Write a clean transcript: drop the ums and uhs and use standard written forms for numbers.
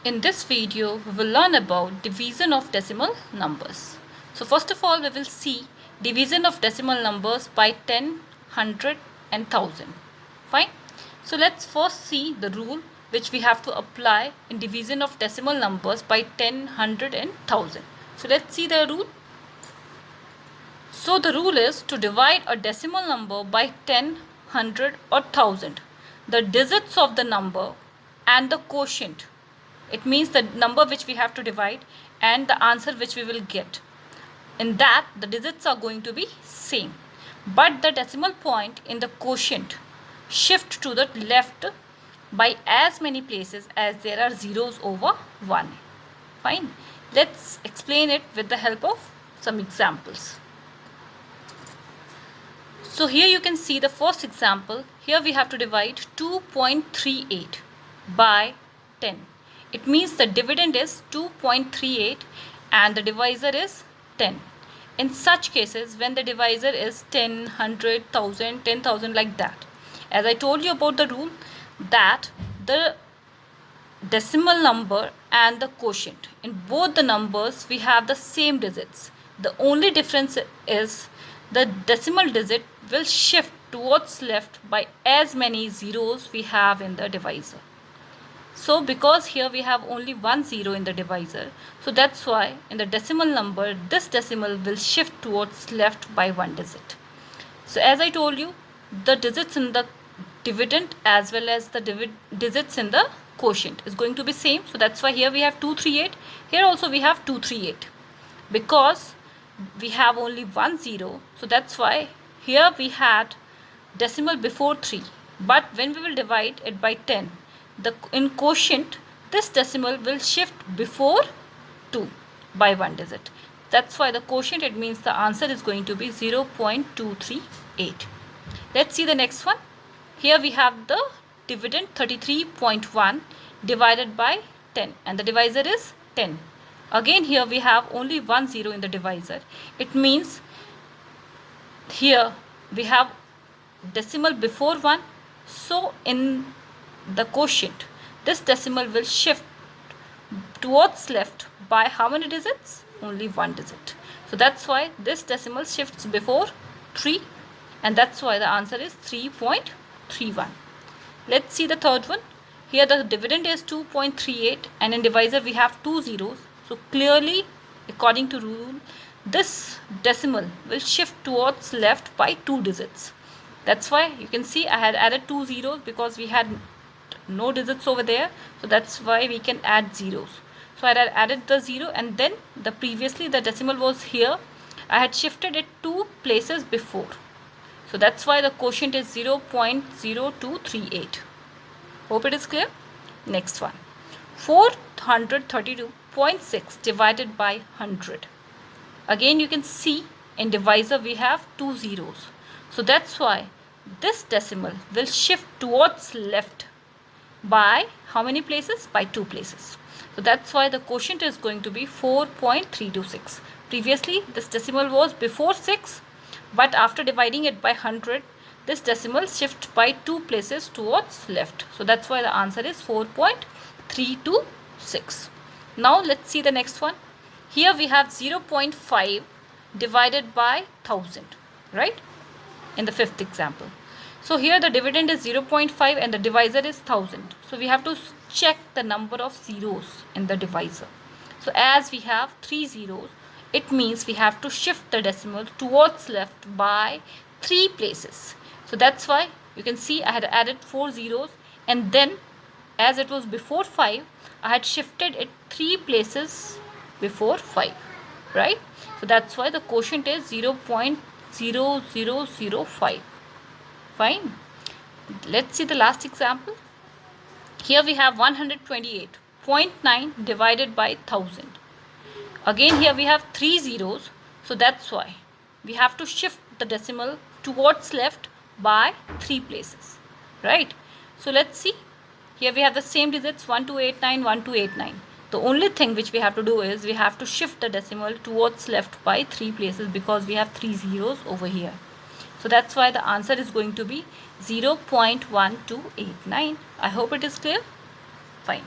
In this video, we will learn about division of decimal numbers. So first of all, we will see division of decimal numbers by 10, 100 and 1000. Fine. So let's first see the rule which we have to apply in division of decimal numbers by 10, 100 and 1000. So let's see the rule. So the rule is to divide a decimal number by 10, 100 or 1000. The digits of the number and the quotient. It means the number which we have to divide and the answer which we will get. In that, the digits are going to be same. But the decimal point in the quotient shift to the left by as many places as there are zeros over 1. Fine. Let's explain it with the help of some examples. So here you can see the first example. Here we have to divide 2.38 by 10. It means the dividend is 2.38 and the divisor is 10. In such cases, when the divisor is 10, 100, 1000, 10,000 like that. As I told you about the rule that the decimal number and the quotient, in both the numbers we have the same digits. The only difference is the decimal digit will shift towards left by as many zeros we have in the divisor. So because here we have only one zero in the divisor, so that's why in the decimal number this decimal will shift towards left by one digit. So as I told you, the digits in the dividend as well as the digits in the quotient is going to be same. So that's why here we have 238. Here also we have 238 because we have only one zero. So that's why here we had decimal before 3. But when we will divide it by 10, in quotient this decimal will shift before 2 by one digit. That's why the quotient, it means the answer is going to be 0.238. Let's see the next one. Here we have the dividend 33.1 divided by 10 and the divisor is 10. Again here we have only one zero in the divisor. It means here we have decimal before 1. So in the quotient, this decimal will shift towards left by how many digits? Only one digit. So that's why this decimal shifts before 3 and that's why the answer is 3.31. Let's see the third one. Here the dividend is 2.38 and in divisor we have two zeros. So clearly, according to rule, this decimal will shift towards left by two digits. That's why you can see I had added two zeros because we had no digits over there. So that's why we can add zeros. So I had added the 0 and then previously the decimal was here. I had shifted it two places before. So that's why the quotient is 0.0238. Hope it is clear. Next one. 432.6 divided by 100. Again you can see in divisor we have two zeros. So that's why this decimal will shift towards left by how many places? By two places. So that's why the quotient is going to be 4.326. Previously this decimal was before 6, but after dividing it by 100, this decimal shifts by two places towards left. So that's why the answer is 4.326. Now let's see the next one. Here we have 0.5 divided by 1000, right? In the fifth example. So here the dividend is 0.5 and the divisor is 1000. So we have to check the number of zeros in the divisor. So as we have three zeros, it means we have to shift the decimal towards left by three places. So that's why you can see I had added four zeros and then as it was before 5, I had shifted it three places before 5, right? So that's why the quotient is 0.0005. Fine. Let's see the last example. Here we have 128.9 divided by 1000. Again here we have three zeros. So that's why we have to shift the decimal towards left by three places, right? So let's see. Here we have the same digits 1289, 1289. The only thing which we have to do is we have to shift the decimal towards left by three places because we have three zeros over here. So that's why the answer is going to be 0.1289. I hope it is clear. Fine.